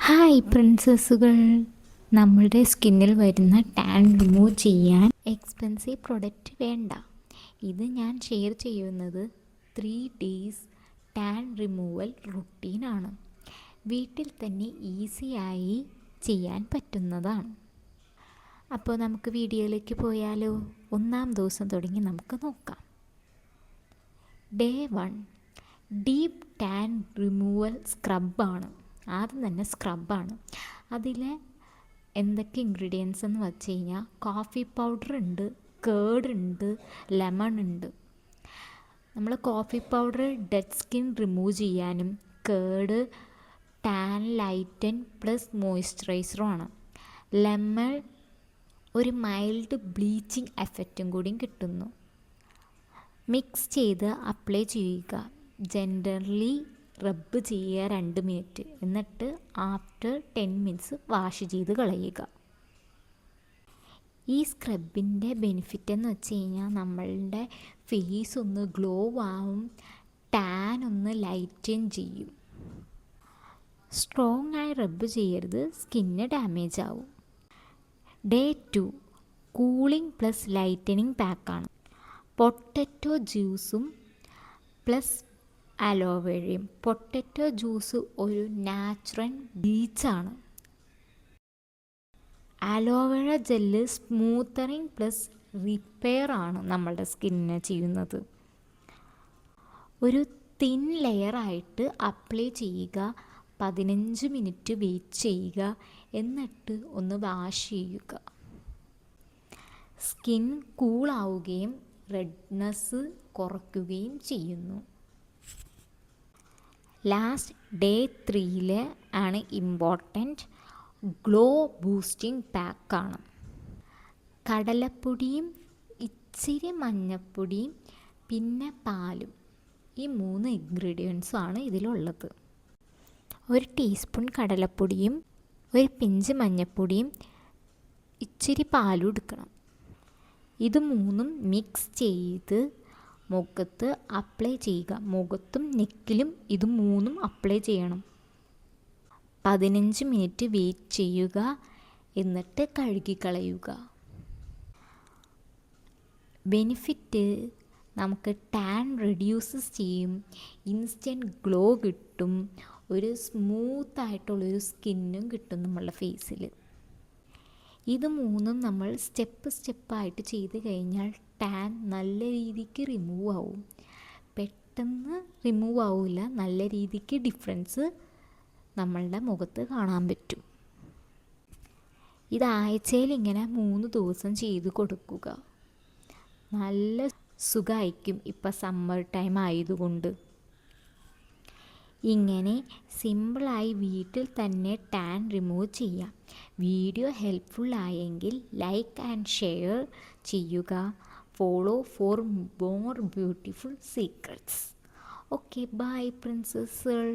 Hi പ്രിൻസസ്സുകൾ, നമ്മളുടെ സ്കിന്നിൽ വരുന്ന ടാൻ റിമൂവ് ചെയ്യാൻ എക്സ്പെൻസീവ് പ്രൊഡക്റ്റ് വേണ്ട. ഇത് ഞാൻ ഷെയർ ചെയ്യുന്നത് 3 days ടാൻ റിമൂവൽ റുട്ടീനാണ്. വീട്ടിൽ തന്നെ ഈസിയായി ചെയ്യാൻ പറ്റുന്നതാണ്. അപ്പോൾ നമുക്ക് വീഡിയോയിലേക്ക് പോയാലോ? 1-ാം ദിവസം തുടങ്ങി നമുക്ക് നോക്കാം. ഡേ 1 ഡീപ്പ് ടാൻ റിമൂവൽ സ്ക്രബാണ്. ആദ്യം തന്നെ സ്ക്രബാണ്. അതിൽ എന്തൊക്കെ ഇൻഗ്രീഡിയൻസ് എന്ന് വെച്ച് കഴിഞ്ഞാൽ കോഫി പൗഡർ ഉണ്ട്, കേർഡ് ഉണ്ട്, ലെമൺ ഉണ്ട്. നമ്മൾ coffee powder dead skin remove ചെയ്യാനും കേർഡ് ടാൻ ലൈറ്റൻ പ്ലസ് മോയ്സ്ചറൈസറുമാണ്. ലെമൺ ഒരു മൈൽഡ് ബ്ലീച്ചിങ് എഫക്റ്റും കൂടിയും കിട്ടുന്നു. മിക്സ് ചെയ്ത് അപ്ലൈ ചെയ്യുക. ജെൻറ്റർലി റബ്ബ് ചെയ്യുക 2 മിനിറ്റ്. എന്നിട്ട് ആഫ്റ്റർ 10 മിനിറ്റ്സ് വാഷ് ചെയ്ത് കളയുക. ഈ സ്ക്രബിൻ്റെ ബെനിഫിറ്റ് എന്ന് വെച്ച് കഴിഞ്ഞാൽ നമ്മളുടെ ഫേസ് ഒന്ന് ഗ്ലോ ആവും, ടാൻ ഒന്ന് ലൈറ്റൻ ചെയ്യും. സ്ട്രോങ് ആയി റബ്ബ് ചെയ്യരുത്, സ്കിന്ന് ഡാമേജ് ആവും. ഡേ 2 കൂളിംഗ് പ്ലസ് ലൈറ്റനിങ് പാക്കാണ്. പൊട്ടറ്റോ ജ്യൂസും പ്ലസ് അലോവേരയും. പൊട്ടറ്റോ ജ്യൂസ് ഒരു നാച്ചുറൽ ബ്ലീച്ചാണ്. Aloe vera gel smoothening plus repair ആണ് നമ്മളുടെ സ്കിന്നിന് ചെയ്യുന്നത്. ഒരു തിൻ ലെയറായിട്ട് അപ്ലൈ ചെയ്യുക. 15 മിനിറ്റ് വെയിറ്റ് ചെയ്യുക. എന്നിട്ട് ഒന്ന് വാഷ് ചെയ്യുക. സ്കിൻ കൂളാവുകയും റെഡ്നെസ് കുറയ്ക്കുകയും ചെയ്യുന്നു. ലാസ്റ്റ് ഡേ 3 ആണ് ഇമ്പോർട്ടൻറ്റ്. ഗ്ലോ ബൂസ്റ്റിംഗ് പാക്കാണ്. കടലപ്പൊടിയും ഇച്ചിരി മഞ്ഞൾപ്പൊടിയും പിന്നെ പാലും, ഈ 3 ഇൻഗ്രീഡിയൻസുമാണ് ഇതിലുള്ളത്. 1 ടീസ്പൂൺ കടലപ്പൊടിയും 1 പിഞ്ച് മഞ്ഞൾപ്പൊടിയും ഇച്ചിരി പാലും എടുക്കണം. ഇത് 3ഉം മിക്സ് ചെയ്ത് മുഖത്ത് അപ്ലൈ ചെയ്യുക. മുഖത്തും നെക്കിലും ഇത് 3ഉം അപ്ലൈ ചെയ്യണം. 15 മിനിറ്റ് വെയിറ്റ് ചെയ്യുക. എന്നിട്ട് കഴുകിക്കളയുക. ബെനിഫിറ്റ് നമുക്ക് ടാൻ റെഡ്യൂസസ് ചെയ്യും, ഇൻസ്റ്റൻറ്റ് ഗ്ലോ കിട്ടും, ഒരു സ്മൂത്തായിട്ടുള്ളൊരു സ്കിന്നും കിട്ടും നമ്മളുടെ ഫേസിൽ. ഇത് 3ഉം നമ്മൾ സ്റ്റെപ്പായിട്ട് ചെയ്ത് കഴിഞ്ഞാൽ ടാൻ നല്ല രീതിക്ക് റിമൂവ് ആവും. പെട്ടെന്ന് റിമൂവ് ആവില്ല, നല്ല രീതിക്ക് ഡിഫറൻസ് നമ്മളുടെ മുഖത്ത് കാണാൻ പറ്റും. ഇത് ആഴ്ചയിൽ ഇങ്ങനെ 3 ദിവസം ചെയ്ത് കൊടുക്കുക. നല്ല സുഖമായിരിക്കും. ഇപ്പം സമ്മർ ടൈം ആയതുകൊണ്ട് ഇങ്ങനെ സിമ്പിളായി വീട്ടിൽ തന്നെ ടാൻ റിമൂവ് ചെയ്യാം. വീഡിയോ ഹെൽപ്ഫുൾ ആയെങ്കിൽ ലൈക്ക് ആൻഡ് ഷെയർ ചെയ്യുക. Follow for more beautiful secrets. Okay, bye പ്രിൻസസ്സുകൾ.